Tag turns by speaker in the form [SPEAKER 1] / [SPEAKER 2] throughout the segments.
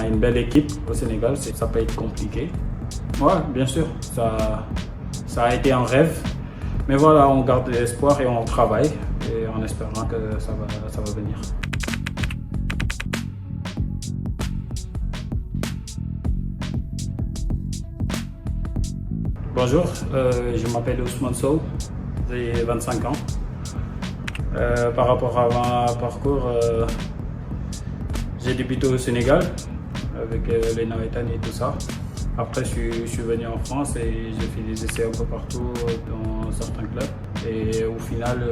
[SPEAKER 1] a une belle équipe au Sénégal, ça peut être compliqué. Ouais, bien sûr, ça a été un rêve. Mais voilà, on garde l'espoir et on travaille et en espérant que ça va venir. Bonjour, je m'appelle Ousmane Sow, j'ai 25 ans. Par rapport à mon parcours, j'ai débuté au Sénégal avec les Nawetan et tout ça. Après, je suis venu en France et j'ai fait des essais un peu partout dans certains clubs. Et au final,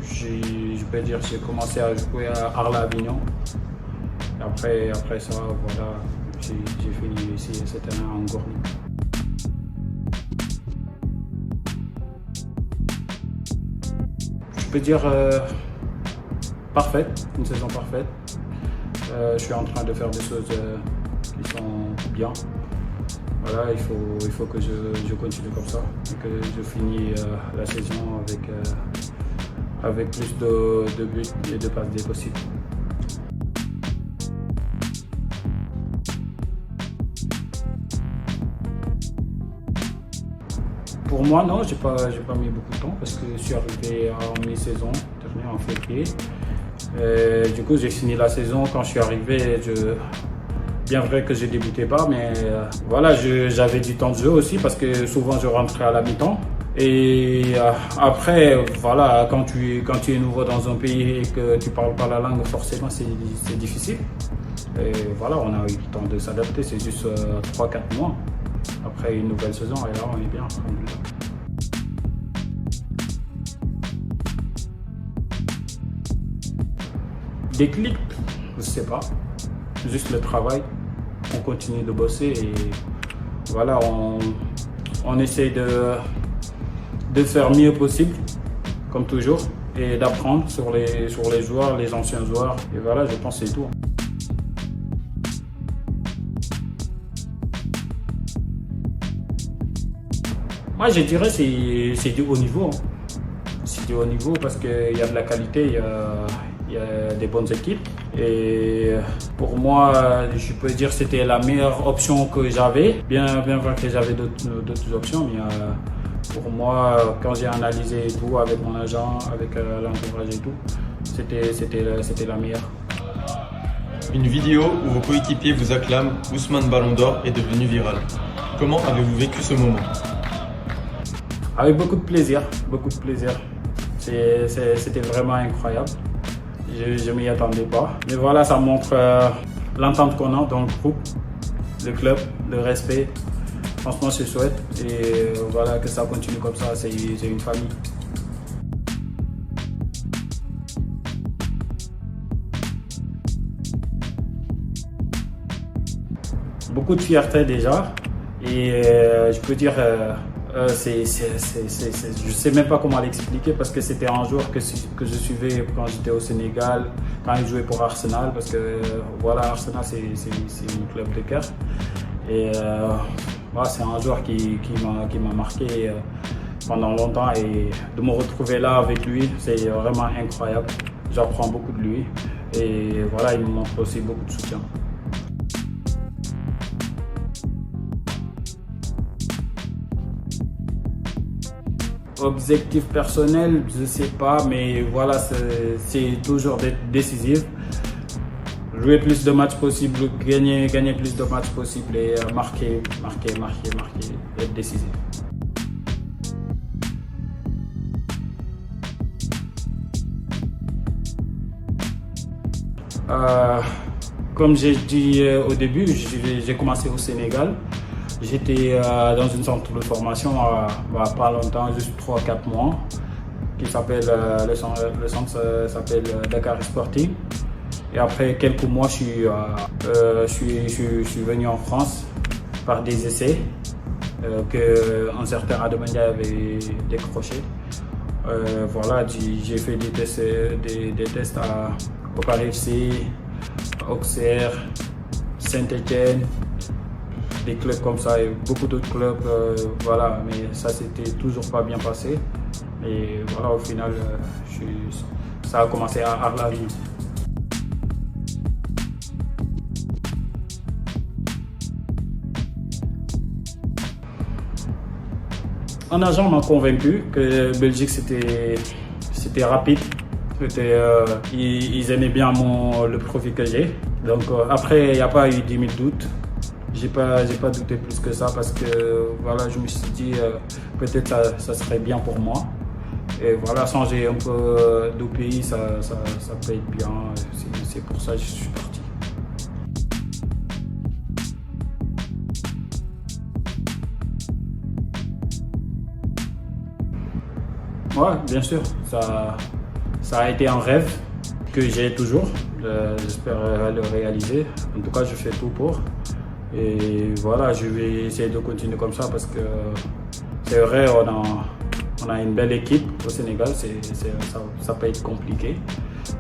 [SPEAKER 1] je peux dire que j'ai commencé à jouer à Arles Avignon. Et après ça, voilà, j'ai fini ici cette année en Gourny. Je peux dire parfaite, une saison parfaite. Je suis en train de faire des choses qui sont bien. Voilà, il faut que je continue comme ça et que je finis la saison avec plus de buts et de passes possibles. Pour moi, non, j'ai pas mis beaucoup de temps parce que je suis arrivé en mi-saison dernière en février. Du coup, j'ai fini la saison. Quand je suis arrivé, bien vrai que je débutais pas, mais voilà, j'avais du temps de jeu aussi parce que souvent je rentrais à la mi-temps. Et après, voilà, quand tu es nouveau dans un pays et que tu parles pas la langue, forcément c'est difficile. Et voilà, on a eu le temps de s'adapter, c'est juste 3-4 mois. Après une nouvelle saison, et là on est bien. Déclic, je sais pas, juste le travail. On continue de bosser et voilà, on essaie de faire mieux possible, comme toujours, et d'apprendre sur les joueurs, les anciens joueurs. Et voilà, je pense que c'est tout. Moi, je dirais que c'est du haut niveau. C'est du haut niveau parce qu'il y a de la qualité, il y a des bonnes équipes. Et pour moi, je peux dire que c'était la meilleure option que j'avais. Bien vrai que j'avais d'autres options, mais pour moi, quand j'ai analysé tout avec mon agent, avec l'entourage et tout, c'était la meilleure.
[SPEAKER 2] Une vidéo où vos coéquipiers vous acclament Ousmane Ballon d'Or est devenue virale. Comment avez-vous vécu ce moment?
[SPEAKER 1] Avec beaucoup de plaisir, beaucoup de plaisir. C'était vraiment incroyable. Je ne m'y attendais pas. Mais voilà, ça montre l'entente qu'on a dans le groupe, le club, le respect. Franchement, je souhaite. Et voilà, que ça continue comme ça, c'est une famille. Beaucoup de fierté déjà. Et je peux dire... je ne sais même pas comment l'expliquer parce que c'était un joueur que je suivais quand j'étais au Sénégal, quand il jouait pour Arsenal, parce que voilà, Arsenal c'est un club de cœur. Et voilà, c'est un joueur qui m'a marqué pendant longtemps et de me retrouver là avec lui, c'est vraiment incroyable. J'apprends beaucoup de lui et voilà, il me montre aussi beaucoup de soutien. Objectif personnel, je ne sais pas, mais voilà, c'est toujours d'être décisif. Jouer plus de matchs possible, gagner plus de matchs possible et marquer, être décisif. Comme j'ai dit au début, j'ai commencé au Sénégal. J'étais dans une centre de formation pas longtemps, juste 3-4 mois, qui s'appelle le centre s'appelle Dakar Sporting. Et après quelques mois, je suis venu en France par des essais qu'un certain Ademandia avait décroché. Voilà, j'ai fait des tests au Paris FC, Auxerre, Saint-Étienne. Des clubs comme ça et beaucoup d'autres clubs, voilà, mais ça s'était toujours pas bien passé. Et voilà, au final, ça a commencé à Arles Avignon. Un agent m'a convaincu que Belgique c'était rapide. Ils aimaient bien le profil que j'ai. Donc après, il n'y a pas eu 10 000 doutes. J'ai pas douté plus que ça parce que voilà, je me suis dit peut-être ça serait bien pour moi. Et voilà, changer un peu de pays, ça peut être bien. C'est pour ça que je suis parti. Ouais, bien sûr, ça a été un rêve que j'ai toujours. J'espère le réaliser. En tout cas, je fais tout pour. Et voilà, je vais essayer de continuer comme ça parce que c'est vrai, on a une belle équipe au Sénégal. Ça peut être compliqué.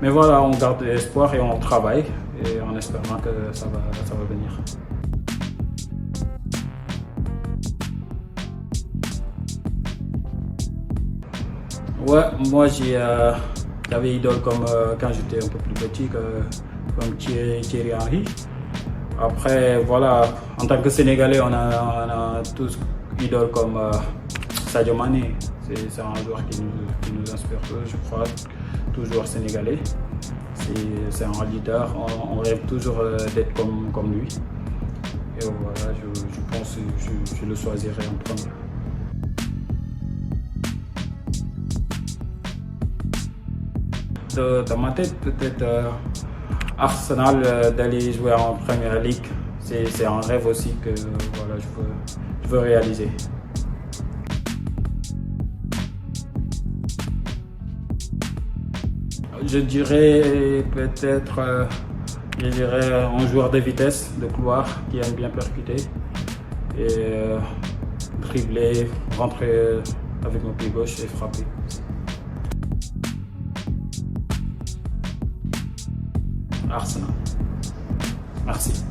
[SPEAKER 1] Mais voilà, on garde espoir et on travaille et en espérant que ça va venir. Ouais, moi j'avais idole comme quand j'étais un peu plus petit, comme Thierry Henry. Après, voilà, en tant que Sénégalais, on a tous idole comme Sadio Mané. C'est un joueur qui nous inspire, je crois, toujours sénégalais. C'est un leader, on rêve toujours d'être comme lui. Et voilà, je pense que je le choisirai en premier. Dans ma tête, peut-être Arsenal d'aller jouer en Premier League. C'est un rêve aussi que voilà, je veux réaliser. Je dirais peut-être un joueur de vitesse, de couloir, qui aime bien percuter et dribbler, rentrer avec mon pied gauche et frapper. Arsenal. Merci.